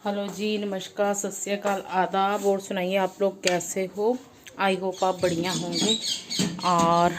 Hello जी, नमस्कार, सत श्री अकाल, आदाब। और सुनाइए, आप लोग कैसे हो? आई होप आप बढ़िया होंगे। और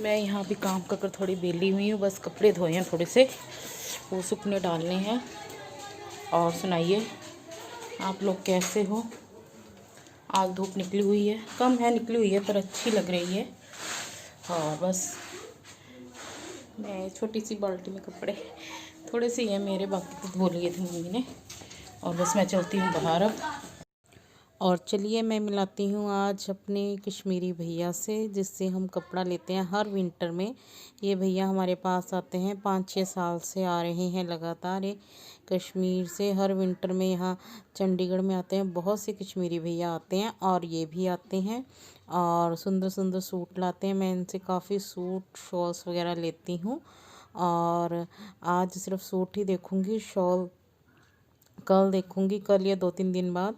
मैं यहाँ भी काम कर थोड़ी बेली हुई हूँ, बस कपड़े धोए हैं थोड़े से, वो सूखने डालने हैं। और सुनाइए, आप लोग कैसे हो? आज धूप निकली हुई है, कम है निकली हुई है पर अच्छी लग रही है। और बस मैं छोटी सी बाल्टी में कपड़े थोड़े से ही हैं मेरे, बाकी तो धो लिए थे मम्मी ने। और बस मैं चलती हूँ बाहर अब। और चलिए मैं मिलाती हूँ आज अपने कश्मीरी भैया से, जिससे हम कपड़ा लेते हैं हर विंटर में। ये भैया हमारे पास आते हैं, 5-6 साल से आ रहे हैं लगातार। ये कश्मीर से हर विंटर में यहाँ चंडीगढ़ में आते हैं। बहुत से कश्मीरी भैया आते हैं और ये भी आते हैं और सुंदर सुंदर सूट लाते हैं। मैं इनसे काफ़ी सूट शॉल्स वगैरह लेती हूँ। और आज सिर्फ सूट ही देखूँगी, शॉल कल देखूँगी, कल या 2-3 दिन बाद।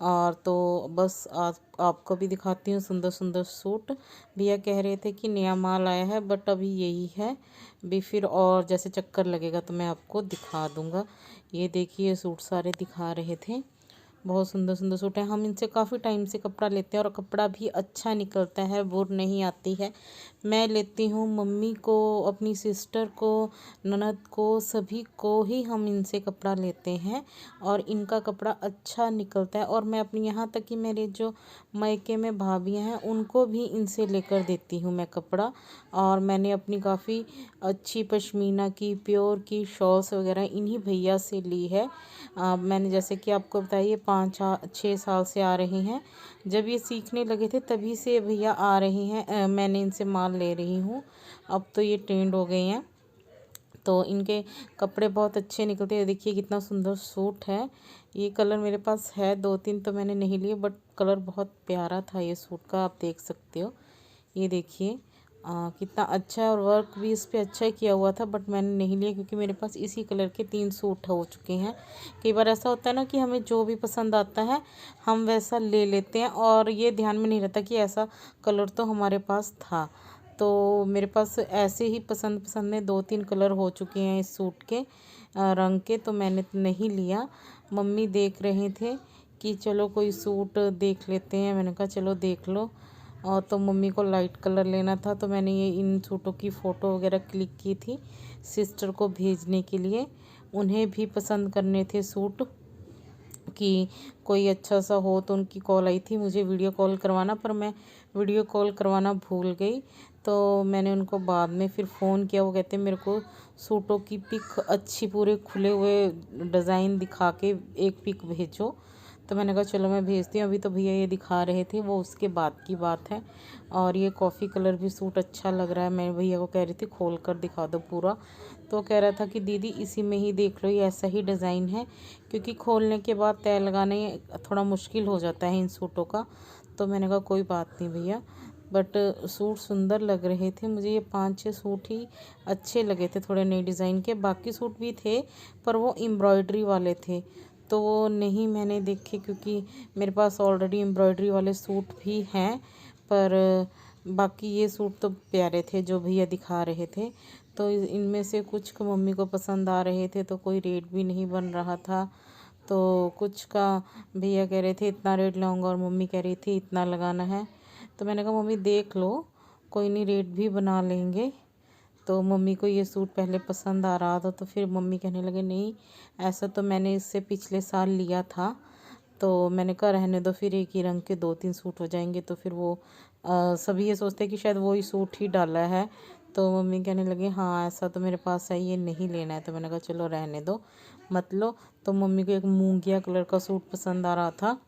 और तो बस आज आपको भी दिखाती हूँ सुंदर सुंदर सूट। भैया कह रहे थे कि नया माल आया है, बट अभी यही है भी, फिर और जैसे चक्कर लगेगा तो मैं आपको दिखा दूँगा। ये देखिए सूट सारे दिखा रहे थे, बहुत सुंदर सुंदर सूट हैं। हम इनसे काफ़ी टाइम से कपड़ा लेते हैं और कपड़ा भी अच्छा निकलता है, बुर नहीं आती है। मैं लेती हूँ मम्मी को, अपनी सिस्टर को, ननद को, सभी को ही हम इनसे कपड़ा लेते हैं और इनका कपड़ा अच्छा निकलता है। और मैं अपनी यहाँ तक कि मेरे जो मायके में भाभियाँ हैं उनको भी इनसे लेकर देती हूँ मैं कपड़ा। और मैंने अपनी काफ़ी अच्छी पश्मीना की, प्योर की शॉल्स वगैरह इन्हीं भैया से ली है। मैंने जैसे कि आपको बताइए 5-6 साल से आ रहे हैं। जब ये सीखने लगे थे तभी से भैया आ रहे हैं, मैंने इनसे माल ले रही हूँ। अब तो ये ट्रेंड हो गए हैं, तो इनके कपड़े बहुत अच्छे निकलते हैं। देखिए कितना सुंदर सूट है। ये कलर मेरे पास है 2-3, तो मैंने नहीं लिए, बट कलर बहुत प्यारा था ये सूट का, आप देख सकते हो। ये देखिए कितना अच्छा है, और वर्क भी इस पे अच्छा ही किया हुआ था, बट मैंने नहीं लिया क्योंकि मेरे पास इसी कलर के 3 सूट हो चुके हैं। कई बार ऐसा होता है ना कि हमें जो भी पसंद आता है हम वैसा ले लेते हैं, और ये ध्यान में नहीं रहता कि ऐसा कलर तो हमारे पास था। तो मेरे पास ऐसे ही पसंद पसंद में 2-3 कलर हो चुके हैं इस सूट के रंग के, तो मैंने नहीं लिया। मम्मी देख रहे थे कि चलो कोई सूट देख लेते हैं, मैंने कहा चलो देख लो। और तो मम्मी को लाइट कलर लेना था, तो मैंने ये इन सूटों की फ़ोटो वगैरह क्लिक की थी सिस्टर को भेजने के लिए। उन्हें भी पसंद करने थे सूट कि कोई अच्छा सा हो, तो उनकी कॉल आई थी मुझे वीडियो कॉल करवाना, पर मैं वीडियो कॉल करवाना भूल गई। तो मैंने उनको बाद में फिर फ़ोन किया। वो कहते मेरे को सूटों की पिक अच्छी, पूरे खुले हुए डिज़ाइन दिखा के एक पिक भेजो। तो मैंने कहा चलो मैं भेजती हूँ। अभी तो भैया ये दिखा रहे थे, वो उसके बाद की बात है। और ये कॉफ़ी कलर भी सूट अच्छा लग रहा है। मैं भैया को कह रही थी खोल कर दिखा दो पूरा, तो कह रहा था कि दीदी इसी में ही देख लो, ये ऐसा ही डिज़ाइन है, क्योंकि खोलने के बाद तय लगाने थोड़ा मुश्किल हो जाता है इन सूटों का। तो मैंने कहा कोई बात नहीं भैया, बट सूट सुंदर लग रहे थे मुझे। ये 5-6 सूट ही अच्छे लगे थे, थोड़े नए डिज़ाइन के। बाकी सूट भी थे पर वो एम्ब्रॉयडरी वाले थे, तो वो नहीं मैंने देखे, क्योंकि मेरे पास ऑलरेडी एम्ब्रॉयडरी वाले सूट भी हैं। पर बाकी ये सूट तो प्यारे थे जो भैया दिखा रहे थे। तो इनमें से कुछ को मम्मी को पसंद आ रहे थे, तो कोई रेट भी नहीं बन रहा था। तो कुछ का भैया कह रहे थे इतना रेट लगाऊंगा, और मम्मी कह रही थी इतना लगाना है। तो मैंने कहा मम्मी देख लो, कोई नहीं रेट भी बना लेंगे। तो मम्मी को ये सूट पहले पसंद आ रहा था, तो फिर मम्मी कहने लगे नहीं, ऐसा तो मैंने इससे पिछले साल लिया था। तो मैंने कहा रहने दो, फिर एक ही रंग के 2-3 सूट हो जाएंगे, तो फिर वो सभी ये सोचते हैं कि शायद वो ही सूट ही डाला है। तो मम्मी कहने लगे हाँ ऐसा तो मेरे पास है, ये नहीं लेना है। तो मैंने कहा चलो रहने दो, मत लो। तो मम्मी को एक मूंगिया कलर का सूट पसंद आ रहा था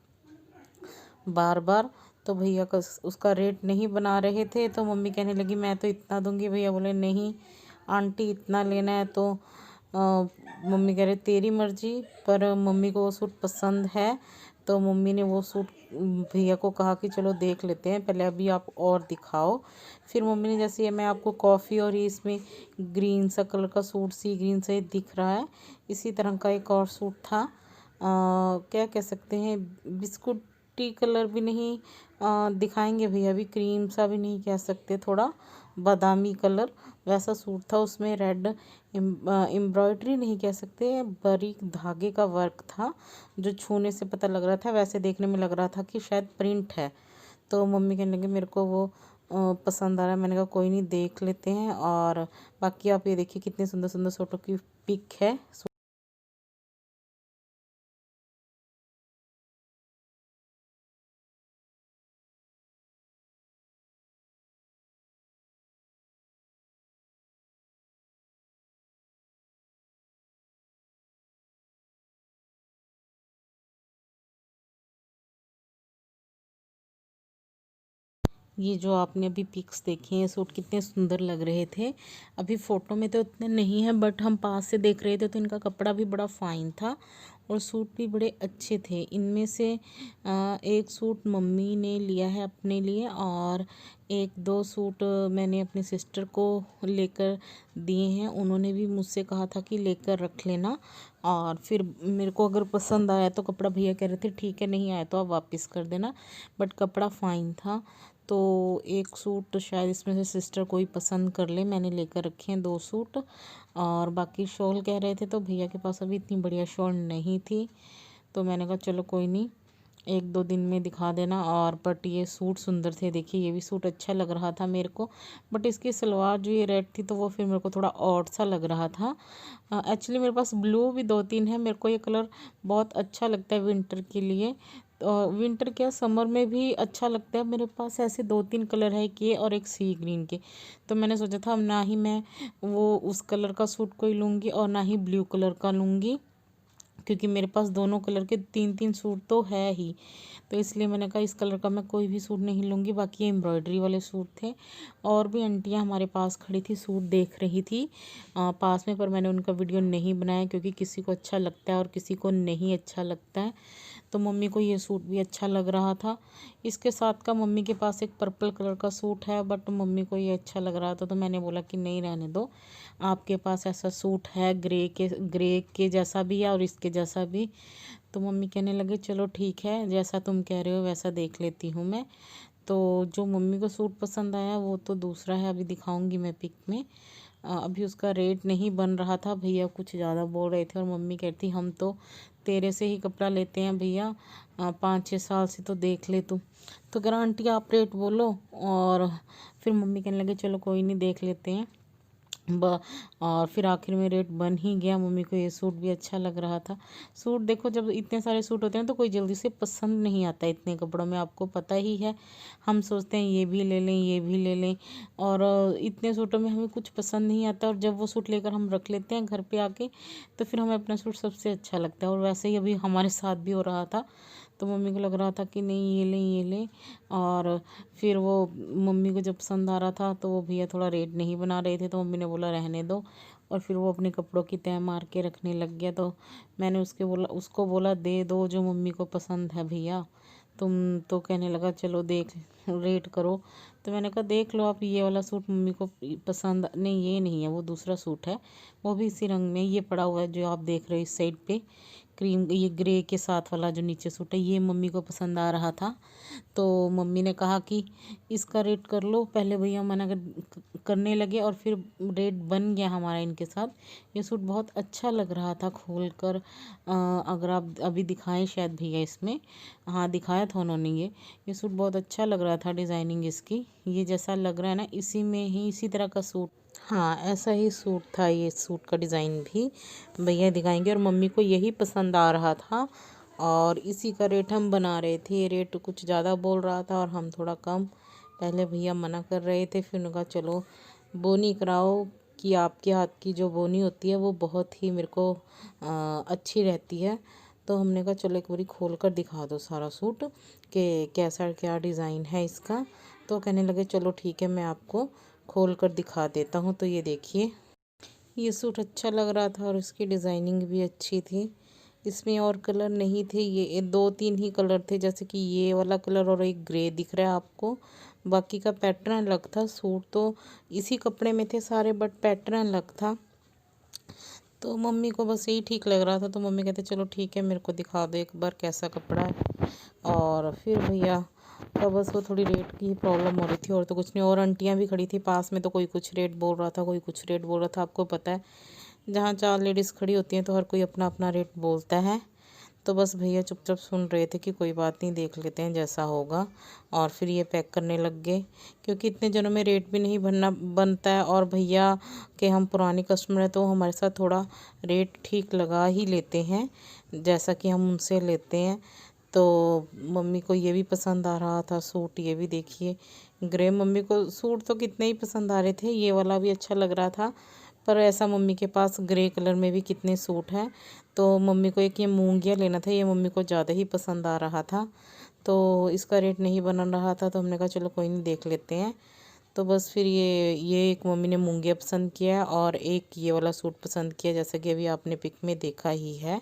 बार बार, तो भैया का उसका रेट नहीं बना रहे थे। तो मम्मी कहने लगी मैं तो इतना दूंगी। भैया बोले नहीं आंटी इतना लेना है। तो मम्मी कह रहे तेरी मर्जी, पर मम्मी को वो सूट पसंद है। तो मम्मी ने वो सूट भैया को कहा कि चलो देख लेते हैं, पहले अभी आप और दिखाओ। फिर मम्मी ने, जैसे ये मैं आपको कॉफ़ी और ये इसमें ग्रीन सा कलर का सूट, सी ग्रीन से दिख रहा है, इसी तरह का एक और सूट था। क्या कह सकते हैं, बिस्कुटी कलर भी नहीं दिखाएंगे भैया, अभी क्रीम सा भी नहीं कह सकते, थोड़ा बादामी कलर, वैसा सूट था। उसमें रेड एम्ब्रॉयडरी नहीं कह सकते, बारीक धागे का वर्क था जो छूने से पता लग रहा था, वैसे देखने में लग रहा था कि शायद प्रिंट है। तो मम्मी कहने लगे मेरे को वो पसंद आ रहा है। मैंने कहा कोई नहीं, देख लेते हैं। और बाकी आप ये देखिए कितने सुंदर सुंदर सूटों की पिक है। ये जो आपने अभी पिक्स देखी हैं, सूट कितने सुंदर लग रहे थे। अभी फ़ोटो में तो इतने नहीं है, बट हम पास से देख रहे थे तो इनका कपड़ा भी बड़ा फ़ाइन था और सूट भी बड़े अच्छे थे। इनमें से एक सूट मम्मी ने लिया है अपने लिए और एक दो सूट मैंने अपनी सिस्टर को लेकर दिए हैं। उन्होंने भी मुझसे कहा था कि लेकर रख लेना, और फिर मेरे को अगर पसंद आया तो कपड़ा, भैया कह रहे थे ठीक है, नहीं आया तो आप वापस कर देना, बट कपड़ा फ़ाइन था। तो एक सूट शायद इसमें से सिस्टर कोई पसंद कर ले, मैंने लेकर रखे हैं 2 सूट। और बाकी शॉल कह रहे थे तो भैया के पास अभी इतनी बढ़िया शॉल नहीं थी, तो मैंने कहा चलो कोई नहीं, 1-2 दिन में दिखा देना। और बट ये सूट सुंदर थे, देखिए ये भी सूट अच्छा लग रहा था मेरे को, बट इसकी सलवार जो ये रेड थी तो वो फिर मेरे को थोड़ा ऑड सा लग रहा था। एक्चुअली मेरे पास ब्लू भी 2-3 है, मेरे को ये कलर बहुत अच्छा लगता है विंटर के लिए। विंटर क्या, समर में भी अच्छा लगता है। मेरे पास ऐसे 2-3 कलर है, एक ये और एक सी ग्रीन के। तो मैंने सोचा था ना ही मैं वो उस कलर का सूट कोई लूँगी और ना ही ब्लू कलर का लूँगी, क्योंकि मेरे पास दोनों कलर के 3-3 सूट तो है ही। तो इसलिए मैंने कहा इस कलर का मैं कोई भी सूट नहीं लूँगी। बाकी ये एम्ब्रॉयडरी वाले सूट थे। और भी आंटियाँ हमारे पास खड़ी थी, सूट देख रही थी पास में, पर मैंने उनका वीडियो नहीं बनाया क्योंकि किसी को अच्छा लगता है और किसी को नहीं अच्छा लगता है। तो मम्मी को ये सूट भी अच्छा लग रहा था। इसके साथ का मम्मी के पास एक पर्पल कलर का सूट है, बट मम्मी को ये अच्छा लग रहा था तो मैंने बोला कि नहीं, रहने दो, आपके पास ऐसा सूट है ग्रे के जैसा भी है और इसके जैसा भी। तो मम्मी कहने लगे चलो ठीक है, जैसा तुम कह रहे हो वैसा देख लेती हूँ मैं। तो जो मम्मी को सूट पसंद आया वो तो दूसरा है, अभी दिखाऊंगी मैं पिक में। अभी उसका रेट नहीं बन रहा था, भैया कुछ ज़्यादा बोल रहे थे और मम्मी कहती हम तो तेरे से ही कपड़ा लेते हैं भैया, 5-6 साल से, तो देख ले तू। तो गारंटी आप रेट बोलो। और फिर मम्मी कहने लगे चलो कोई नहीं, देख लेते हैं। ब और फिर आखिर में रेट बन ही गया। मम्मी को ये सूट भी अच्छा लग रहा था। सूट देखो, जब इतने सारे सूट होते हैं तो कोई जल्दी से पसंद नहीं आता इतने कपड़ों में, आपको पता ही है। हम सोचते हैं ये भी ले लें, ये भी ले लें, और इतने सूटों में हमें कुछ पसंद नहीं आता, और जब वो सूट लेकर हम रख लेते हैं घर पे आके तो फिर हमें अपना सूट सबसे अच्छा लगता है। और वैसे ही अभी हमारे साथ भी हो रहा था, तो मम्मी को लग रहा था कि नहीं ये लें, ये लें। और फिर वो मम्मी को जब पसंद आ रहा था तो वो भैया थोड़ा रेट नहीं बना रहे थे, तो मम्मी ने बोला रहने दो। और फिर वो अपने कपड़ों की तय मार के रखने लग गया। तो मैंने उसको बोला दे दो जो मम्मी को पसंद है भैया। तुम तो कहने लगा चलो देख रेट करो। तो मैंने कहा देख लो आप, ये वाला सूट मम्मी को पसंद नहीं, ये नहीं है, वो दूसरा सूट है, वो भी इसी रंग में ये पड़ा हुआ है जो आप देख रहे हो इस साइड पे, क्रीम, ये ग्रे के साथ वाला जो नीचे सूट है, ये मम्मी को पसंद आ रहा था। तो मम्मी ने कहा कि इसका रेट कर लो। पहले भैया मना करने लगे और फिर रेट बन गया हमारा इनके साथ। ये सूट बहुत अच्छा लग रहा था खोल कर। अगर आप अभी दिखाएं शायद भैया इसमें, हाँ दिखाया था उन्होंने। ये सूट बहुत अच्छा लग रहा था, डिज़ाइनिंग इसकी ये जैसा लग रहा है ना, इसी में ही इसी तरह का सूट, हाँ ऐसा ही सूट था। ये सूट का डिज़ाइन भी भैया दिखाएंगे, और मम्मी को यही पसंद आ रहा था और इसी का रेट हम बना रहे थे। ये रेट कुछ ज़्यादा बोल रहा था और हम थोड़ा कम। पहले भैया मना कर रहे थे, फिर उनका चलो बोनी कराओ, कि आपके हाथ की जो बोनी होती है वो बहुत ही मेरे को अच्छी रहती है। तो हमने कहा चलो एक बारी खोल कर दिखा दो सारा सूट कि कैसा क्या डिज़ाइन है इसका। तो कहने लगे चलो ठीक है, मैं आपको खोल कर दिखा देता हूँ। तो ये देखिए, ये सूट अच्छा लग रहा था और इसकी डिज़ाइनिंग भी अच्छी थी। इसमें और कलर नहीं थे, ये 2-3 ही कलर थे, जैसे कि ये वाला कलर और एक ग्रे दिख रहा है आपको। बाकी का पैटर्न अलग था। सूट तो इसी कपड़े में थे सारे, बट पैटर्न अलग था। तो मम्मी को बस यही ठीक लग रहा था, तो मम्मी कहते चलो ठीक है, मेरे को दिखा दो एक बार कैसा कपड़ा है। और फिर भैया तो बस वो थोड़ी रेट की प्रॉब्लम हो रही थी और तो कुछ नहीं। और आंटियाँ भी खड़ी थी पास में, तो कोई कुछ रेट बोल रहा था, कोई कुछ रेट बोल रहा था। आपको पता है जहाँ 4 लेडीज़ खड़ी होती हैं तो हर कोई अपना अपना रेट बोलता है। तो बस भैया चुपचाप सुन रहे थे कि कोई बात नहीं, देख लेते हैं जैसा होगा। और फिर ये पैक करने लग गए, क्योंकि इतने जनों में रेट भी नहीं बनता है। और भैया के हम पुराने कस्टमर हैं तो हमारे साथ थोड़ा रेट ठीक लगा ही लेते हैं, जैसा कि हम उनसे लेते हैं। तो मम्मी को ये भी पसंद आ रहा था सूट, ये भी देखिए ग्रे। मम्मी को सूट तो कितने ही पसंद आ रहे थे, ये वाला भी अच्छा लग रहा था। पर ऐसा मम्मी के पास ग्रे कलर में भी कितने सूट हैं। तो मम्मी को एक ये मूंगिया लेना था, ये मम्मी को ज़्यादा ही पसंद आ रहा था। तो इसका रेट नहीं बन रहा था, तो हमने कहा चलो कोई नहीं, देख लेते हैं। तो बस फिर ये एक मम्मी ने मूंगिया पसंद किया और एक ये वाला सूट पसंद किया, जैसा कि अभी आपने पिक में देखा ही है।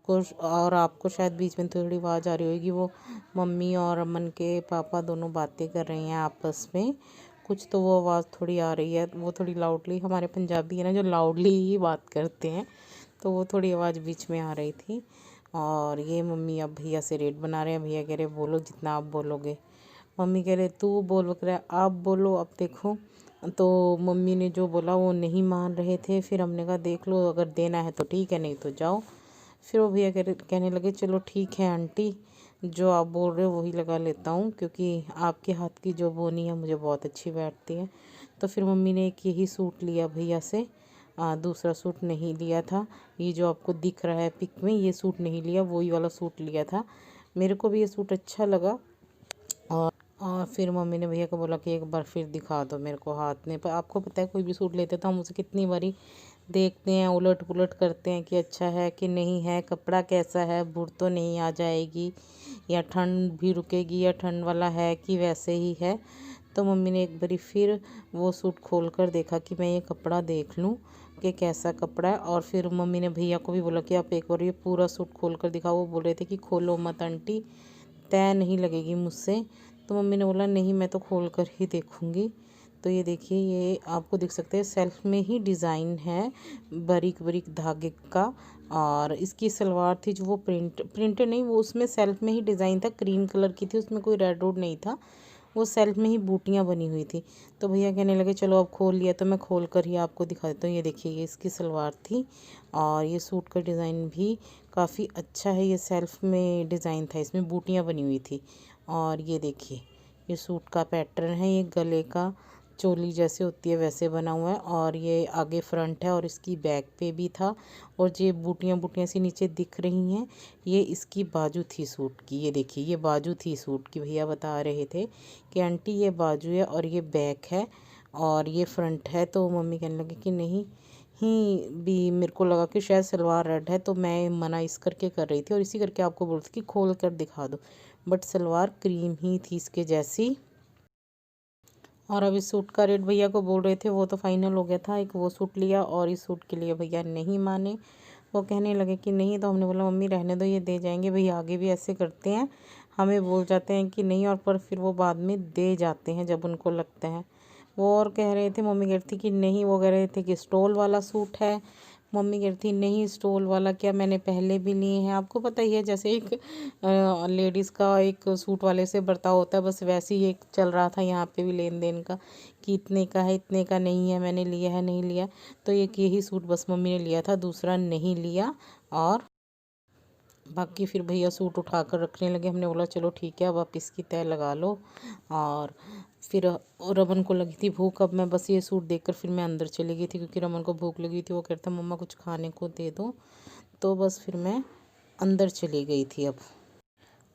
कुछ और आपको शायद बीच में थोड़ी आवाज़ आ रही होगी, वो मम्मी और अमन के पापा दोनों बातें कर रहे हैं आपस में। कुछ तो वो आवाज़ थोड़ी आ रही है, वो थोड़ी लाउडली, हमारे पंजाबी है ना जो लाउडली ही बात करते हैं, तो वो थोड़ी आवाज़ बीच में आ रही थी। और ये मम्मी अब भैया से रेट बना रहे हैं। भैया कह रहे बोलो जितना आप बोलोगे। मम्मी कह रहे तू बोल, कह रहे आप बोलो। अब देखो, तो मम्मी ने जो बोला वो नहीं मान रहे थे। फिर हमने कहा देख लो, अगर देना है तो ठीक है, नहीं तो जाओ। फिर वो भैया कहने लगे चलो ठीक है आंटी, जो आप बोल रहे हो वही लगा लेता हूँ, क्योंकि आपके हाथ की जो बोनी है मुझे बहुत अच्छी बैठती है। तो फिर मम्मी ने एक यही सूट लिया भैया से, दूसरा सूट नहीं लिया था। ये जो आपको दिख रहा है पिक में, ये सूट नहीं लिया, वही वाला सूट लिया था। मेरे को भी ये सूट अच्छा लगा। और फिर मम्मी ने भैया को बोला कि एक बार फिर दिखा दो मेरे को हाथ में। पर आपको पता है कोई भी सूट लेते तो हम उसे कितनी बारी देखते हैं, उलट पुलट करते हैं कि अच्छा है कि नहीं है, कपड़ा कैसा है, बुर तो नहीं आ जाएगी, या ठंड भी रुकेगी, या ठंड वाला है कि वैसे ही है। तो मम्मी ने एक बारी फिर वो सूट खोल कर देखा कि मैं ये कपड़ा देख लूँ कि कैसा कपड़ा है। और फिर मम्मी ने भैया को भी बोला कि आप एक बार ये पूरा सूट खोल कर दिखाओ। वो बोल रहे थे कि खोलो मत आंटी, तय नहीं लगेगी मुझसे। तो मम्मी ने बोला नहीं, मैं तो खोल कर ही देखूँगी। तो ये देखिए, ये आपको दिख सकते हैं सेल्फ में ही डिज़ाइन है, बारीक बारीक धागे का। और इसकी सलवार थी जो वो प्रिंटेड नहीं, वो उसमें सेल्फ में ही डिज़ाइन था, क्रीम कलर की थी, उसमें कोई रेड रोड नहीं था, वो सेल्फ में ही बूटियाँ बनी हुई थी। तो भैया कहने लगे चलो अब खोल लिया तो मैं खोल कर ही आपको दिखा देता हूँ। ये देखिए, ये इसकी सलवार थी और ये सूट का डिज़ाइन भी काफ़ी अच्छा है। ये सेल्फ में डिज़ाइन था, इसमें बूटियाँ बनी हुई थी। और ये देखिए, ये सूट का पैटर्न है, ये गले का चोली जैसे होती है वैसे बना हुआ है। और ये आगे फ्रंट है और इसकी बैक पे भी था। और ये बूटियाँ बूटियाँ सी नीचे दिख रही हैं, ये इसकी बाजू थी सूट की। ये देखिए, ये बाजू थी सूट की। भैया बता रहे थे कि आंटी ये बाजू है और ये बैक है और ये फ्रंट है। तो मम्मी कहने लगी कि नहीं ही भी, मेरे को लगा कि शायद सलवार रेड है, तो मैं मना इस करके कर रही थी और इसी करके आपको बोल रही थी कि खोल कर दिखा दो। बट सलवार क्रीम ही थी इसके जैसी। और अब इस सूट का रेट भैया को बोल रहे थे, वो तो फाइनल हो गया था। एक वो सूट लिया और इस सूट के लिए भैया नहीं माने, वो कहने लगे कि नहीं। तो हमने बोला मम्मी रहने दो, ये दे जाएंगे। भैया आगे भी ऐसे करते हैं, हमें बोल जाते हैं कि नहीं, और पर फिर वो बाद में दे जाते हैं जब उनको लगता है। वो और कह रहे थे, मम्मी कह रही थी कि नहीं, वो कह रहे थे कि स्टोल वाला सूट है। मम्मी कह रही थी नहीं, स्टोल वाला क्या, मैंने पहले भी लिए हैं। आपको पता ही है जैसे एक लेडीज़ का एक सूट वाले से बर्ताव होता है, बस वैसे ही एक चल रहा था यहाँ पे भी लेन देन का, कि इतने का है, इतने का नहीं है, मैंने लिया है, नहीं लिया। तो एक यही सूट बस मम्मी ने लिया था, दूसरा नहीं लिया। और बाकी फिर भैया सूट उठा कर रखने लगे। हमने बोला चलो ठीक है, अब आप इसकी तय लगा लो। और फिर रमन को लगी थी भूख, अब मैं बस ये सूट देखकर फिर मैं अंदर चली गई थी, क्योंकि रमन को भूख लगी थी। वो कहता मम्मा कुछ खाने को दे दो। तो बस फिर मैं अंदर चली गई थी अब।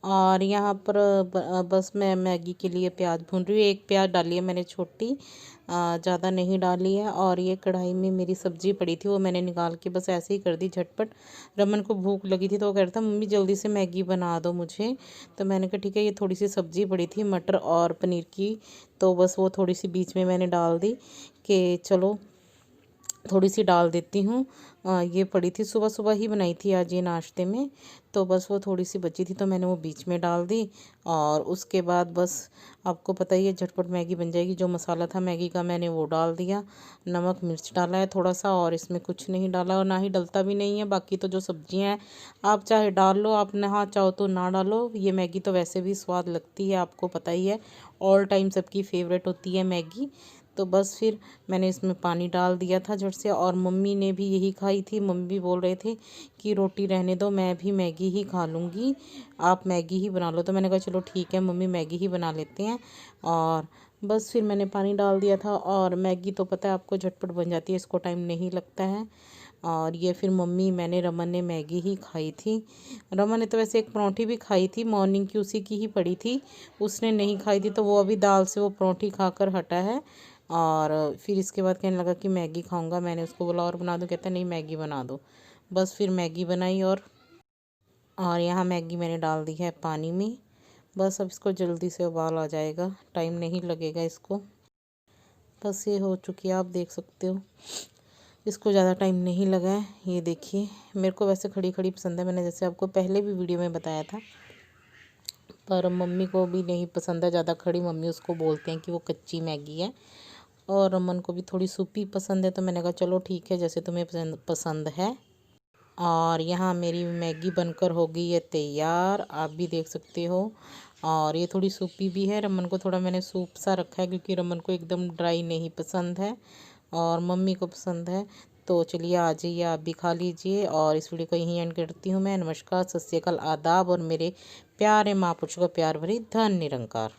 और यहाँ पर बस मैं मैगी के लिए प्याज भून रही हूँ। एक प्याज डाली है मैंने छोटी, ज़्यादा नहीं डाली है। और ये कढ़ाई में मेरी सब्ज़ी पड़ी थी, वो मैंने निकाल के बस ऐसे ही कर दी झटपट। रमन को भूख लगी थी तो वो कह रहा था मम्मी जल्दी से मैगी बना दो मुझे। तो मैंने कहा ठीक है। ये थोड़ी सी सब्ज़ी पड़ी थी मटर और पनीर की, तो बस वो थोड़ी सी बीच में मैंने डाल दी कि चलो थोड़ी सी डाल देती हूँ। ये पड़ी थी, सुबह सुबह ही बनाई थी आज ये नाश्ते में, तो बस वो थोड़ी सी बची थी तो मैंने वो बीच में डाल दी। और उसके बाद बस आपको पता ही है झटपट मैगी बन जाएगी। जो मसाला था मैगी का मैंने वो डाल दिया, नमक मिर्च डाला है थोड़ा सा, और इसमें कुछ नहीं डाला और ना ही डलता भी नहीं है। बाकी तो जो सब्जियां हैं आप चाहे डाल लो, आप ना चाहो तो ना डालो। ये मैगी तो वैसे भी स्वाद लगती है, आपको पता ही है, ऑल टाइम सबकी फेवरेट होती है मैगी। तो बस फिर मैंने इसमें पानी डाल दिया था झट से, और मम्मी ने भी यही खाई थी। मम्मी भी बोल रहे थे कि रोटी रहने दो, मैं भी मैगी ही खा लूँगी, आप मैगी ही बना लो। तो मैंने कहा चलो ठीक है मम्मी, मैगी ही बना लेते हैं। और बस फिर मैंने पानी डाल दिया था, और मैगी तो पता है आपको झटपट बन जाती है, इसको टाइम नहीं लगता है। और ये फिर मम्मी, मैंने, रमन ने मैगी ही खाई थी। रमन ने तो वैसे एक परौंठी भी खाई थी, मॉर्निंग की उसी की ही पड़ी थी, उसने नहीं खाई थी, तो वो अभी दाल से वो परौंठी खाकर हटा है। और फिर इसके बाद कहने लगा कि मैगी खाऊंगा। मैंने उसको बोला और बना दूं, कहता नहीं मैगी बना दो। बस फिर मैगी बनाई, और यहाँ मैगी मैंने डाल दी है पानी में। बस अब इसको जल्दी से उबाल आ जाएगा, टाइम नहीं लगेगा इसको। बस ये हो चुकी है, आप देख सकते हो, इसको ज़्यादा टाइम नहीं लगा है। ये देखिए, मेरे को वैसे खड़ी खड़ी पसंद है, मैंने जैसे आपको पहले भी वीडियो में बताया था, पर मम्मी को भी नहीं पसंद है ज़्यादा खड़ी। मम्मी उसको बोलते हैं कि वो कच्ची मैगी है, और रमन को भी थोड़ी सूपी पसंद है। तो मैंने कहा चलो ठीक है, जैसे तुम्हें पसंद है। और यहाँ मेरी मैगी बनकर हो गई है तैयार, आप भी देख सकते हो। और ये थोड़ी सूपी भी है, रमन को थोड़ा मैंने सूप सा रखा है क्योंकि रमन को एकदम ड्राई नहीं पसंद है, और मम्मी को पसंद है। तो चलिए आ जाइए, आप भी खा लीजिए। और इस वीडियो को यहीं एंड करती हूँ मैं। नमस्कार, सत श्री अकाल, आदाब, और मेरे प्यारे माँ पुरुषों का प्यार भरी धन्य निरंकार।